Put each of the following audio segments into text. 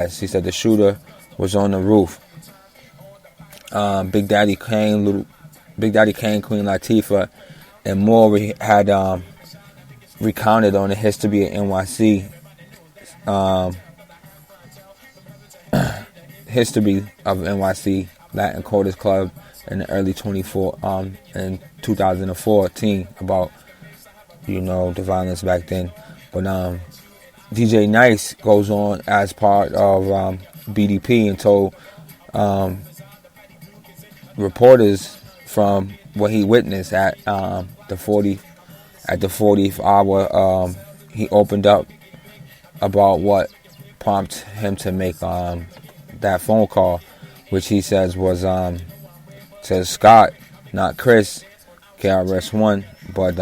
He said the shooter was on the roof. Big Daddy Kane, Queen Latifah, and more had recounted on the history of NYC, Latin Quarters Club in the early in 2014 about the violence back then. But DJ Nice goes on as part of BDP and told reporters from what he witnessed at the 40th hour. He opened up about what prompted him to make that phone call, which he says was to Scott, not Chris, KRS-One, but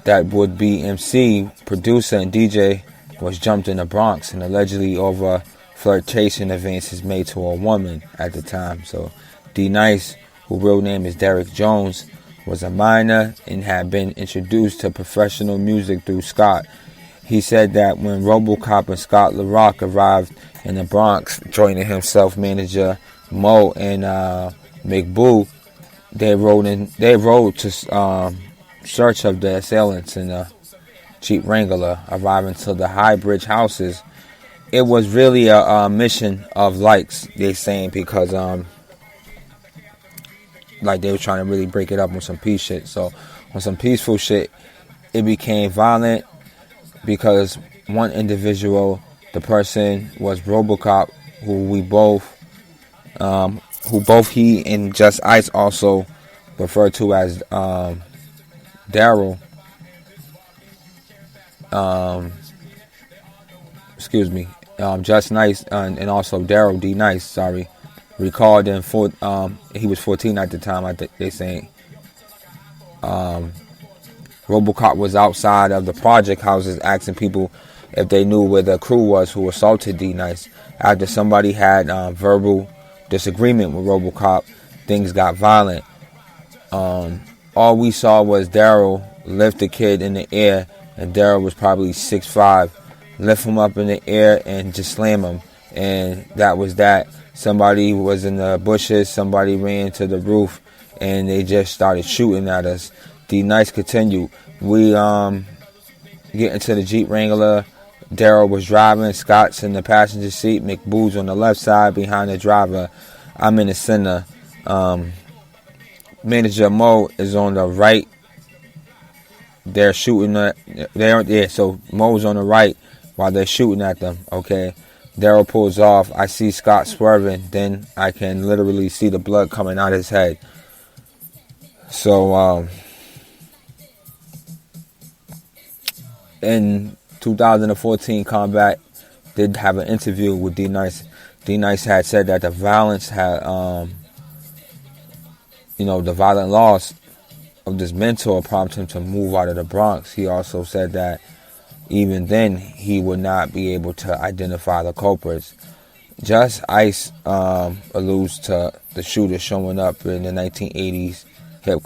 that would be MC, producer, and DJ was jumped in the Bronx and allegedly over flirtation advances made to a woman at the time. So D-Nice, whose real name is Derek Jones, was a minor and had been introduced to professional music through Scott. He said that when RoboCop and Scott LaRock arrived in the Bronx, joining himself manager Mo and McBoo, they rode to search of the assailants in a Jeep Wrangler, arriving to the High Bridge houses. It was really a mission of likes, they saying, because like they were trying to really break it up on some peace shit. So on some peaceful shit, it became violent because one individual, the person was RoboCop, who both he and Just Ice also referred to as Daryl. Just Nice and also Daryl D. Nice, sorry, recalled he was 14 at the time. I think they saying RoboCop was outside of the project houses asking people if they knew where the crew was who assaulted D. Nice. After somebody had verbal disagreement with RoboCop, things got violent. All we saw was Daryl lift the kid in the air, and Daryl was probably 6'5", lift him up in the air and just slam him, and that was that. Somebody was in the bushes, somebody ran to the roof, and they just started shooting at us. D Nice continued. We get into the Jeep Wrangler. Daryl was driving, Scott's in the passenger seat, McBoo's on the left side behind the driver. I'm in the center. Manager Mo is on the right. They're shooting so Mo's on the right while they're shooting at them. Okay, Daryl pulls off. I see Scott swerving. Then I can literally see the blood coming out his head. So in 2014, Combat did have an interview with D Nice. D Nice had said that the violence had the violent loss of this mentor prompted him to move out of the Bronx. He also said that even then he would not be able to identify the culprits. Just Ice alludes to the shooter showing up in the 1980s hip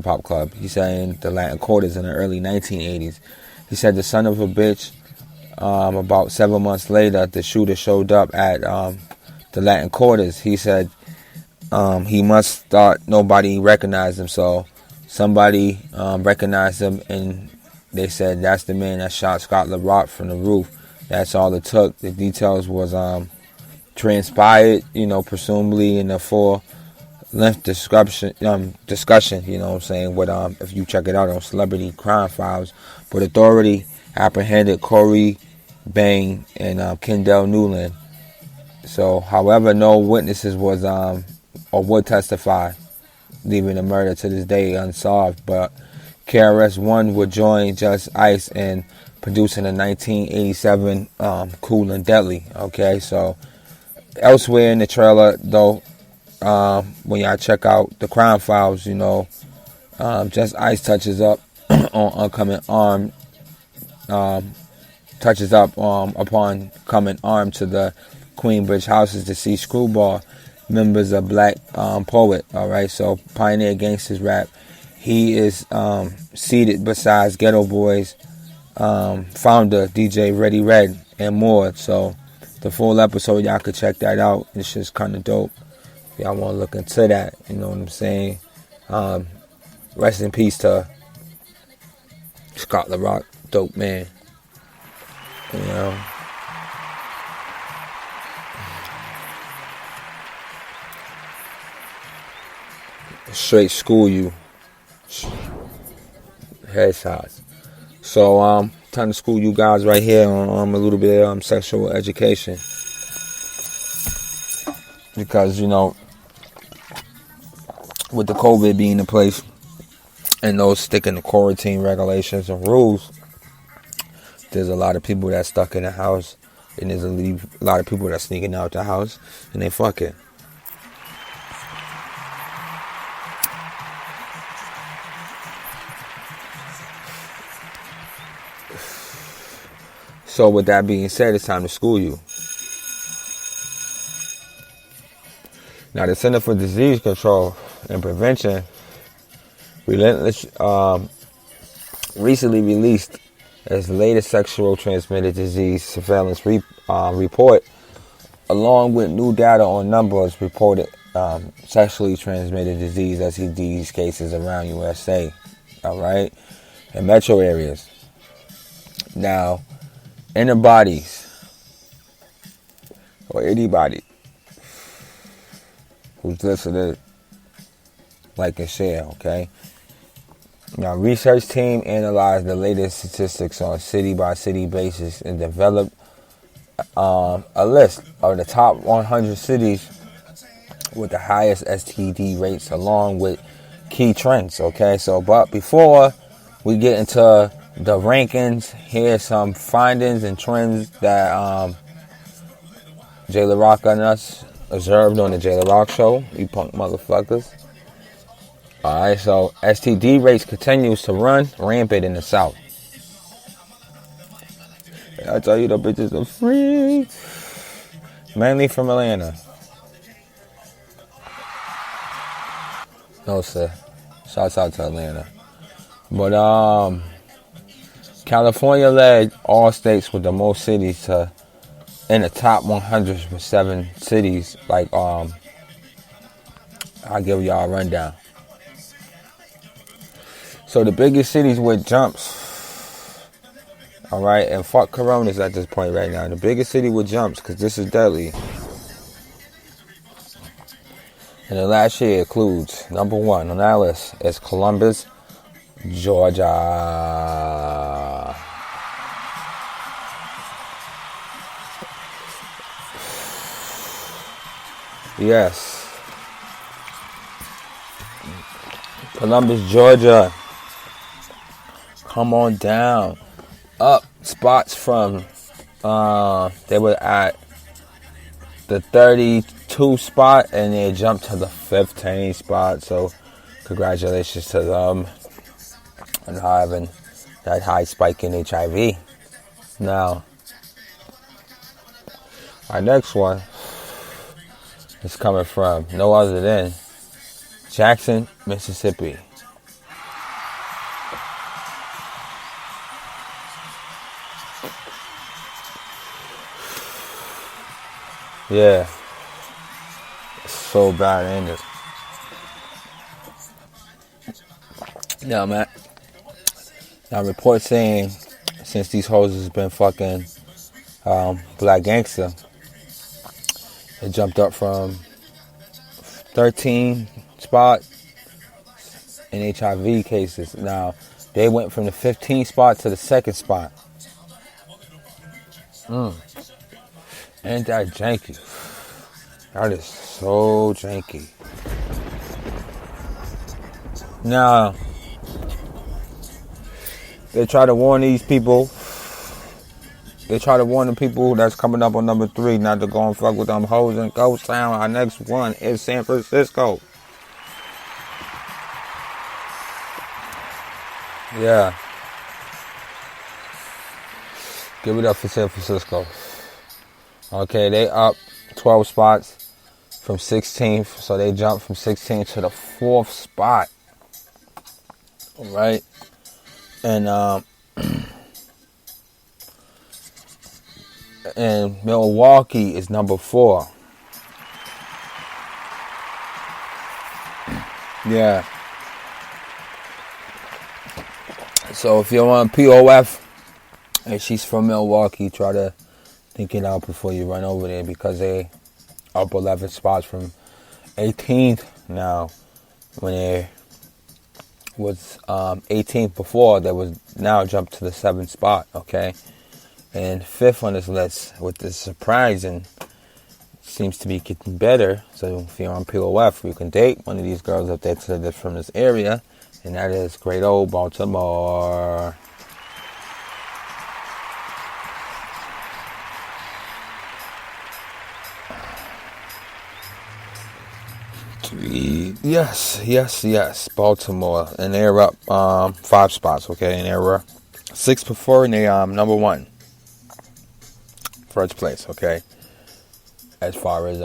hop club. He's saying the Latin Quarters in the early 1980s. He said the son of a bitch. About 7 months later, the shooter showed up at the Latin Quarters. He said he must thought nobody recognized him, so somebody recognized him, and they said that's the man that shot Scott LaRock from the roof. That's all it took. The details was transpired, presumably in a full-length discussion, if you check it out on Celebrity Crime Files. But authority apprehended Corey Bain and Kendall Newland. So, however, no witnesses was or would testify, leaving the murder to this day unsolved. But KRS-One would join Just Ice in producing the 1987 Cool and Deadly. Okay, so elsewhere in the trailer, though, when y'all check out the Crime Files, Just Ice touches up on upon coming armed to the Queensbridge houses to see Screwball, members of Black Poet. All right, so Pioneer Gangsters Rap. He is seated beside Ghetto Boys, founder, DJ Ready Red, and more. So the full episode, y'all could check that out. It's just kind of dope. If y'all want to look into that, you know what I'm saying? Rest in peace to Jaylarock, dope man. You know. Straight school you. Headshots. So time to school you guys right here on a little bit of sexual education. Because, you know, with the COVID being in place and those sticking to quarantine regulations and rules, there's a lot of people that's stuck in the house, and there's a lot of people that's sneaking out the house and they fucking. So with that being said, it's time to school you. Now, the Center for Disease Control and Prevention recently released its latest sexual transmitted disease surveillance report, along with new data on numbers reported sexually transmitted disease STDs cases around USA, all right, in metro areas. Now, antibodies or anybody who's listening, like and share, okay? Now, research team analyzed the latest statistics on city-by-city basis and developed a list of the top 100 cities with the highest STD rates, along with key trends, okay? So, but before we get into the rankings, here's some findings and trends that Jaylarock and us observed on the Jaylarock show, you punk motherfuckers. Alright, so STD rates continues to run rampant in the South. I tell you, the bitches are free. Mainly from Atlanta. No, sir. Shouts out to Atlanta. But, California led all states with the most cities in the top 100 with 7 cities. Like, I'll give y'all a rundown. So the biggest cities with jumps, all right, and fuck coronas at this point right now. The biggest city with jumps, because this is deadly. And the last year includes, number 1 on that list is Columbus, Georgia. Yes. Columbus, Georgia. Come on down. Up spots from, they were at the 32 spot and they jumped to the 15 spot. So congratulations to them on having that high spike in HIV. Now, our next one is coming from no other than Jackson, Mississippi. Yeah. So bad, ain't it? Now, man. Now, reports saying since these hoes has been fucking Black Gangster, it jumped up from 13 spot in HIV cases. Now, they went from the 15th spot to the 2nd spot. Ain't that janky? That is so janky. Now, they try to warn these people. They try to warn the people that's coming up on number 3 not to go and fuck with them hoes in Ghost Town. Our next one is San Francisco. Yeah. Give it up for San Francisco. Okay, they up 12 spots from 16th. So they jumped from 16th to the 4th spot. All right. And And Milwaukee is number 4. Yeah. So if you're on POF and she's from Milwaukee, try to think it out before you run over there, because they up 11 spots from 18th now. When they was 18th before, they was now jumped to the 7th spot, okay? And 5th on this list, with the surprising, seems to be getting better. So if you're on POF, you can date one of these girls up there that's from this area, and that is great old Baltimore. Yes, Baltimore, and they're up 5 spots, okay, and they're 6 before, and they number 1, first place, okay, as far as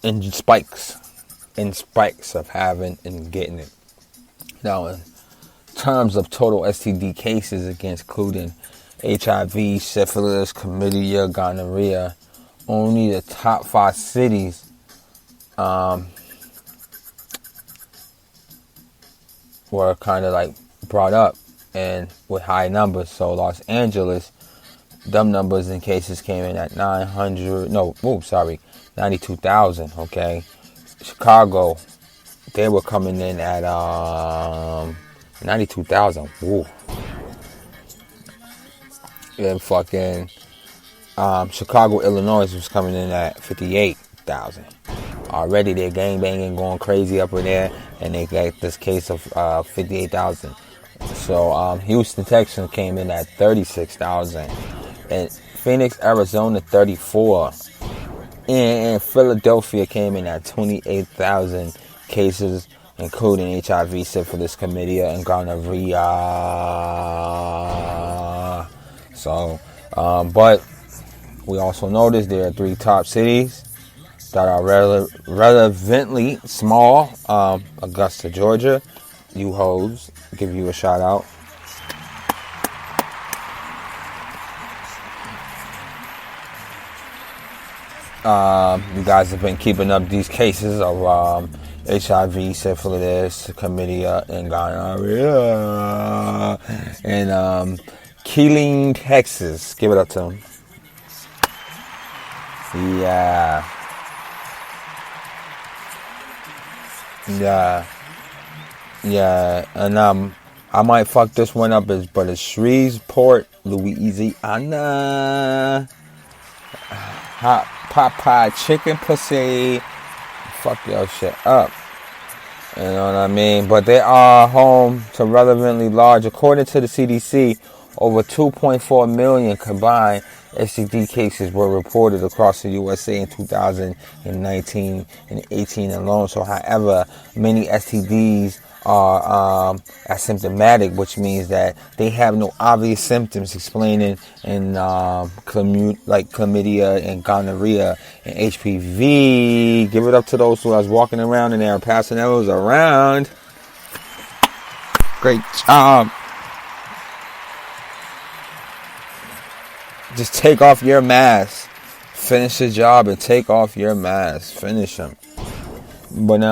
in spikes of having and getting it. Now, in terms of total STD cases, against including HIV, syphilis, chlamydia, gonorrhea, only the top 5 cities were kind of like brought up and with high numbers. So Los Angeles, them numbers in cases came in at 92,000, okay. Chicago, they were coming in at 92,000. Woo. And fucking Chicago, Illinois was coming in at 58,000. Already they're gangbanging, going crazy up in there, and they got this case of 58,000. So Houston, Texas came in at 36,000. And Phoenix, Arizona, 34. And Philadelphia came in at 28,000 cases, including HIV, syphilis, chlamydia, and gonorrhea. So, but we also noticed there are 3 top cities that are relevantly small. Augusta, Georgia. You hoes, give you a shout out. You guys have been keeping up these cases of HIV, syphilis, chlamydia, and gonorrhea. And Keeling, Texas. Give it up to them. Yeah. And I might fuck this one up, but it's Shreveport, Louisiana. Hot pot pie chicken pussy. Fuck your shit up. You know what I mean? But they are home to relevantly large, according to the CDC, over 2.4 million combined STD cases were reported across the USA in 2019 and 18 alone. So, however, many STDs are asymptomatic, which means that they have no obvious symptoms, explaining in chlamydia and gonorrhea and HPV. Give it up to those who are walking around and they are passing those around. Great job. Just take off your mask. Finish the job and take off your mask. Finish them. But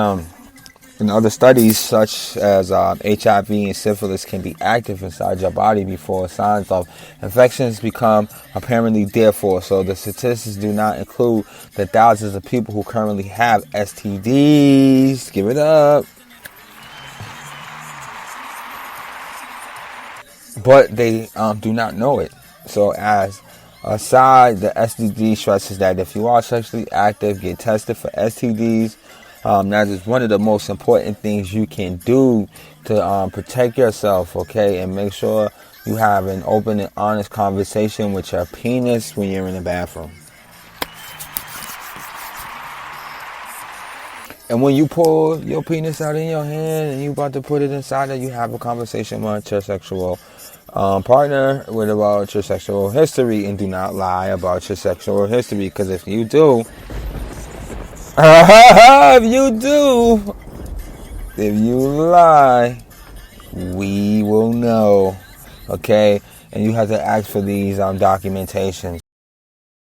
in other studies, such as HIV and syphilis can be active inside your body before signs of infections become apparently therefore. So the statistics do not include the thousands of people who currently have STDs. Give it up. But they do not know it. So as aside, the STD stresses that if you are sexually active, get tested for STDs. That is one of the most important things you can do to protect yourself, okay? And make sure you have an open and honest conversation with your penis when you're in the bathroom. And when you pull your penis out in your hand and you about to put it inside it, you have a conversation with your sexual partner about your sexual history, and do not lie about your sexual history, because if you lie, we will know, okay? And you have to ask for these documentations.